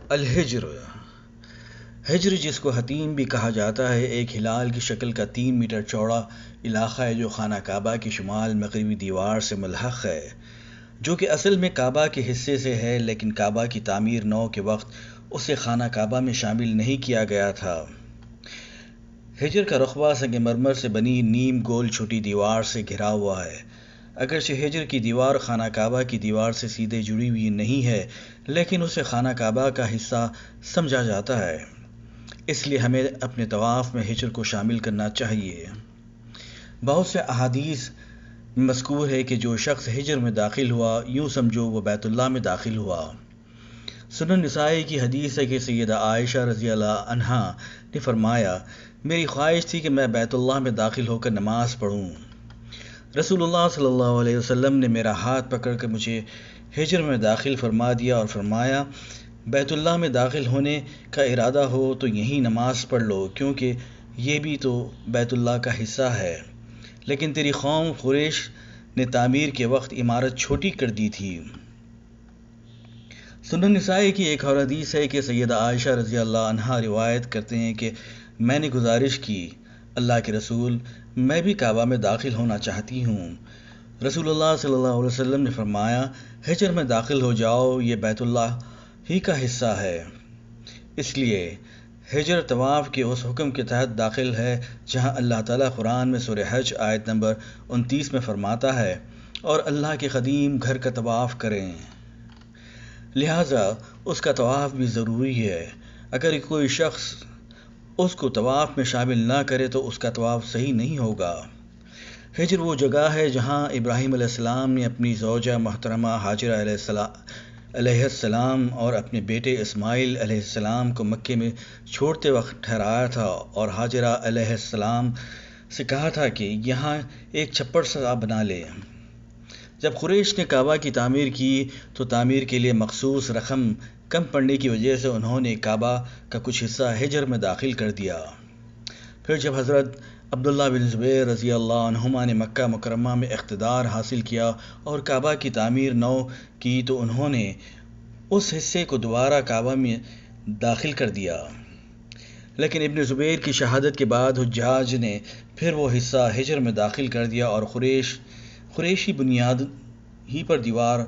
الحجر، حجر جس کو حتیم بھی کہا جاتا ہے، ایک ہلال کی شکل کا 3 میٹر چوڑا علاقہ ہے جو خانہ کعبہ کی شمال مغربی دیوار سے ملحق ہے، جو کہ اصل میں کعبہ کے حصے سے ہے، لیکن کعبہ کی تعمیر نو کے وقت اسے خانہ کعبہ میں شامل نہیں کیا گیا تھا۔ حجر کا رقبہ سنگ مرمر سے بنی نیم گول چھوٹی دیوار سے گھرا ہوا ہے۔ اگرچہ حجر کی دیوار خانہ کعبہ کی دیوار سے سیدھے جڑی ہوئی نہیں ہے، لیکن اسے خانہ کعبہ کا حصہ سمجھا جاتا ہے، اس لیے ہمیں اپنے طواف میں حجر کو شامل کرنا چاہیے۔ بہت سے احادیث میں مذکور ہے کہ جو شخص حجر میں داخل ہوا، یوں سمجھو وہ بیت اللہ میں داخل ہوا۔ سنن نسائی کی حدیث ہے کہ سیدہ عائشہ رضی اللہ عنہا نے فرمایا، میری خواہش تھی کہ میں بیت اللہ میں داخل ہو کر نماز پڑھوں۔ رسول اللہ صلی اللہ علیہ وسلم نے میرا ہاتھ پکڑ کر مجھے حجر میں داخل فرما دیا اور فرمایا، بیت اللہ میں داخل ہونے کا ارادہ ہو تو یہیں نماز پڑھ لو، کیونکہ یہ بھی تو بیت اللہ کا حصہ ہے، لیکن تیری قوم قریش نے تعمیر کے وقت عمارت چھوٹی کر دی تھی۔ سنن نسائی کی ایک اور حدیث ہے کہ سیدہ عائشہ رضی اللہ عنہا روایت کرتے ہیں کہ میں نے گزارش کی، اللہ کے رسول، میں بھی کعبہ میں داخل ہونا چاہتی ہوں۔ رسول اللہ صلی اللہ علیہ وسلم نے فرمایا، حجر میں داخل ہو جاؤ، یہ بیت اللہ ہی کا حصہ ہے۔ اس لیے حجر طواف کے اس حکم کے تحت داخل ہے جہاں اللہ تعالیٰ قرآن میں سورہ حج آیت نمبر 29 میں فرماتا ہے، اور اللہ کے قدیم گھر کا طواف کریں۔ لہٰذا اس کا طواف بھی ضروری ہے۔ اگر کوئی شخص اس کو طواف میں شامل نہ کرے تو اس کا طواف صحیح نہیں ہوگا۔ حجر وہ جگہ ہے جہاں ابراہیم علیہ السلام نے اپنی زوجہ محترمہ ہاجرہ علیہ السلام اور اپنے بیٹے اسماعیل علیہ السلام کو مکے میں چھوڑتے وقت ٹھہرایا تھا، اور ہاجرہ علیہ السلام سے کہا تھا کہ یہاں ایک چھپڑ سا بنا لے۔ جب قریش نے کعبہ کی تعمیر کی تو تعمیر کے لیے مخصوص رقم کم پڑنے کی وجہ سے انہوں نے کعبہ کا کچھ حصہ حجر میں داخل کر دیا۔ پھر جب حضرت عبداللہ بن زبیر رضی اللہ عنہما نے مکہ مکرمہ میں اقتدار حاصل کیا اور کعبہ کی تعمیر نو کی تو انہوں نے اس حصے کو دوبارہ کعبہ میں داخل کر دیا، لیکن ابن زبیر کی شہادت کے بعد حجاج نے پھر وہ حصہ حجر میں داخل کر دیا اور قریشی بنیاد ہی پر دیوار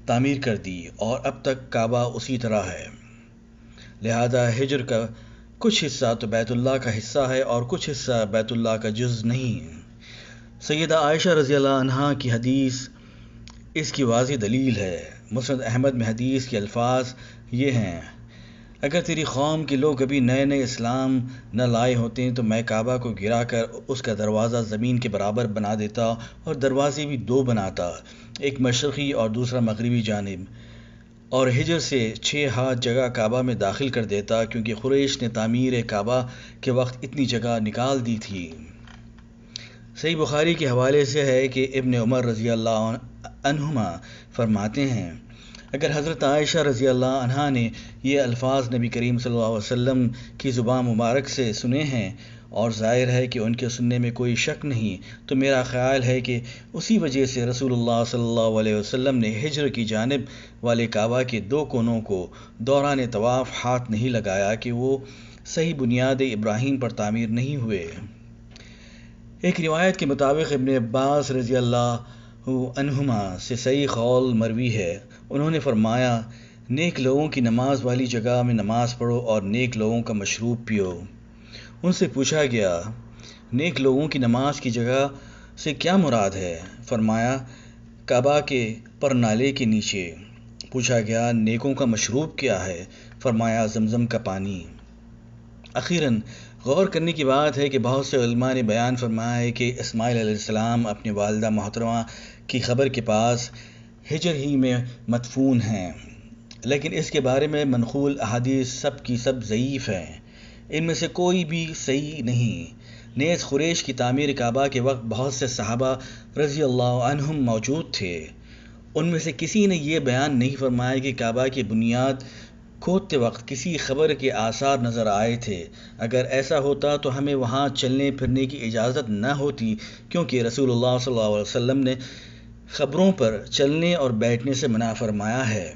تعمیر کر دی، اور اب تک کعبہ اسی طرح ہے۔ لہذا حجر کا کچھ حصہ تو بیت اللہ کا حصہ ہے اور کچھ حصہ بیت اللہ کا جز نہیں۔ سیدہ عائشہ رضی اللہ عنہا کی حدیث اس کی واضح دلیل ہے۔ مسند احمد میں حدیث کے الفاظ یہ ہیں، اگر تیری قوم کے لوگ کبھی نئے اسلام نہ لائے ہوتے تو میں کعبہ کو گرا کر اس کا دروازہ زمین کے برابر بنا دیتا اور دروازے بھی 2 بناتا، ایک مشرقی اور دوسرا مغربی جانب، اور حجر سے 6 ہاتھ جگہ کعبہ میں داخل کر دیتا، کیونکہ قریش نے تعمیر کعبہ کے وقت اتنی جگہ نکال دی تھی۔ صحیح بخاری کے حوالے سے ہے کہ ابن عمر رضی اللہ عنہما فرماتے ہیں، اگر حضرت عائشہ رضی اللہ عنہا نے یہ الفاظ نبی کریم صلی اللہ علیہ وسلم کی زبان مبارک سے سنے ہیں، اور ظاہر ہے کہ ان کے سننے میں کوئی شک نہیں، تو میرا خیال ہے کہ اسی وجہ سے رسول اللہ صلی اللہ علیہ وسلم نے حجر کی جانب والے کعبہ کے 2 کونوں کو دوران طواف ہاتھ نہیں لگایا کہ وہ صحیح بنیاد ابراہیم پر تعمیر نہیں ہوئے۔ ایک روایت کے مطابق ابن عباس رضی اللہ عنہما سے صحیح قول مروی ہے، انہوں نے فرمایا، نیک لوگوں کی نماز والی جگہ میں نماز پڑھو اور نیک لوگوں کا مشروب پیو۔ ان سے پوچھا گیا، نیک لوگوں کی نماز کی جگہ سے کیا مراد ہے؟ فرمایا، کعبہ کے پر نالے کے نیچے۔ پوچھا گیا، نیکوں کا مشروب کیا ہے؟ فرمایا، زمزم کا پانی۔ اخیراً غور کرنے کی بات ہے کہ بہت سے علماء نے بیان فرمایا ہے کہ اسماعیل علیہ السلام اپنی والدہ محترمہ کی قبر کے پاس حجر ہی میں مدفون ہیں، لیکن اس کے بارے میں منقول احادیث سب کی سب ضعیف ہیں، ان میں سے کوئی بھی صحیح نہیں۔ نیز قریش کی تعمیر کعبہ کے وقت بہت سے صحابہ رضی اللہ عنہم موجود تھے، ان میں سے کسی نے یہ بیان نہیں فرمایا کہ کعبہ کی بنیاد کھودتے وقت کسی قبر کے آثار نظر آئے تھے۔ اگر ایسا ہوتا تو ہمیں وہاں چلنے پھرنے کی اجازت نہ ہوتی، کیونکہ رسول اللہ صلی اللہ علیہ وسلم نے قبروں پر چلنے اور بیٹھنے سے منع فرمایا ہے۔